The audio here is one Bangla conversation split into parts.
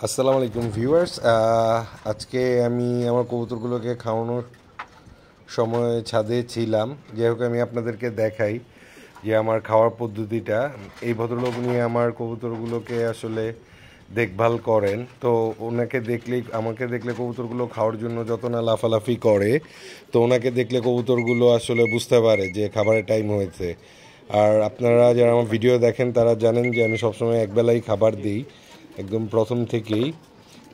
আসসালামু আলাইকুম ভিউয়ার্স। আজকে আমি আমার কবুতরগুলোকে খাওয়ানোর সময় ছাদে ছিলাম। যাই হোক, আমি আপনাদেরকে দেখাই যে আমার খাওয়ার পদ্ধতিটা। এই ভদ্রলোক নিয়ে আমার কবুতরগুলোকে আসলে দেখভাল করেন। তো ওনাকে দেখলেই, আমাকে দেখলে কবুতরগুলো খাওয়ার জন্য যত না লাফালাফি করে, তো ওনাকে দেখলে কবুতরগুলো আসলে বুঝতে পারে যে খাবারের টাইম হয়েছে। আর আপনারা যারা আমার ভিডিও দেখেন তারা জানেন যে আমি সবসময় একবেলাই খাবার দিই একদম প্রথম থেকেই।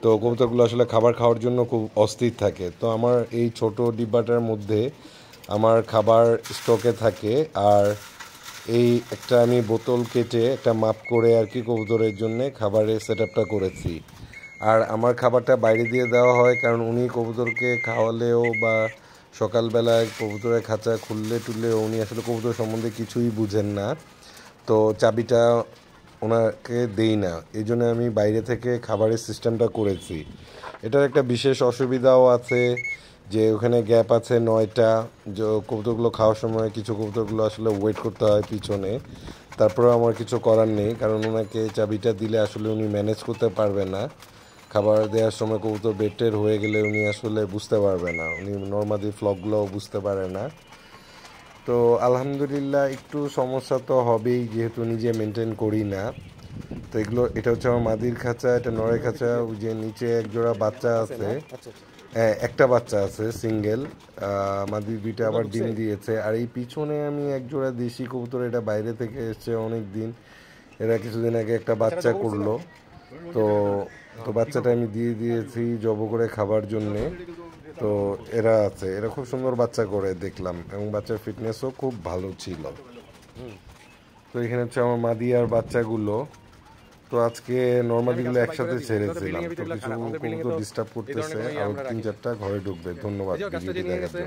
তো কবুতরগুলো আসলে খাবার খাওয়ার জন্য খুব অস্থির থাকে। তো আমার এই ছোট ডিব্বাটার মধ্যে আমার খাবার স্টকে থাকে। আর এই একটা আমি বোতল কেটে একটা মাপ করে আর কি কবুতরের জন্য খাবারের সেট আপটা করেছি। আর আমার খাবারটা বাইরে দিয়ে দেওয়া হয়, কারণ উনি কবুতরকে খাওয়ালেও বা সকালবেলায় কবুতরের খাঁচা খুললে টুললেও উনি আসলে কবুতর সম্বন্ধে কিছুই বুঝেন না। তো চাবিটা ওনাকে দেই না, এই জন্য আমি বাইরে থেকে খাবারের সিস্টেমটা করেছি। এটার একটা বিশেষ অসুবিধাও আছে যে ওখানে গ্যাপ আছে 9টা। যে কবুতরগুলো খাওয়ার সময় কিছু কবুতরগুলো আসলে ওয়েট করতে হয় পিছনে। তারপরে আমার কিছু করার নেই, কারণ ওনাকে চাবিটা দিলে আসলে উনি ম্যানেজ করতে পারবে না। খাবার দেওয়ার সময় কবুতর বেটের হয়ে গেলে উনি আসলে বুঝতে পারবে না, উনি নর্মালি ফ্লগগুলোও বুঝতে পারে না। তো আলহামদুলিল্লাহ একটু সমস্যা তো হবেই, যেহেতু নিজে মেনটেন করি না। তো এটা হচ্ছে আমার মাদির খাঁচা, এটা নরের খাঁচা। ওই যে নিচে এক জোড়া বাচ্চা আছে। হ্যাঁ, একটা বাচ্চা আছে সিঙ্গেল। মাদির দুইটা আবার ডিম দিয়েছে। আর এই পিছনে আমি এক জোড়া দেশি কবুতর, এটা বাইরে থেকে এসছে অনেক দিন। এরা কিছুদিন আগে একটা বাচ্চা করলো। তো তো বাচ্চাটা আমি দিয়ে দিয়েছি জব করে খাবার জন্যে। তো এরা খুব সুন্দর বাচ্চা করে দেখলাম, এবং বাচ্চার ফিটনেসও খুব ভালো ছিল। তো এখানে হচ্ছে আমার মাদি আর বাচ্চাগুলো। তো আজকে নর্মালিগুলো একসাথে ছেড়েছিলাম। তো কিছু কবুতর ডিস্টার্ব করতেছে, আর 3-4টা ঘরে ঢুকবে। ধন্যবাদ ভিডিওটি দেখার জন্য।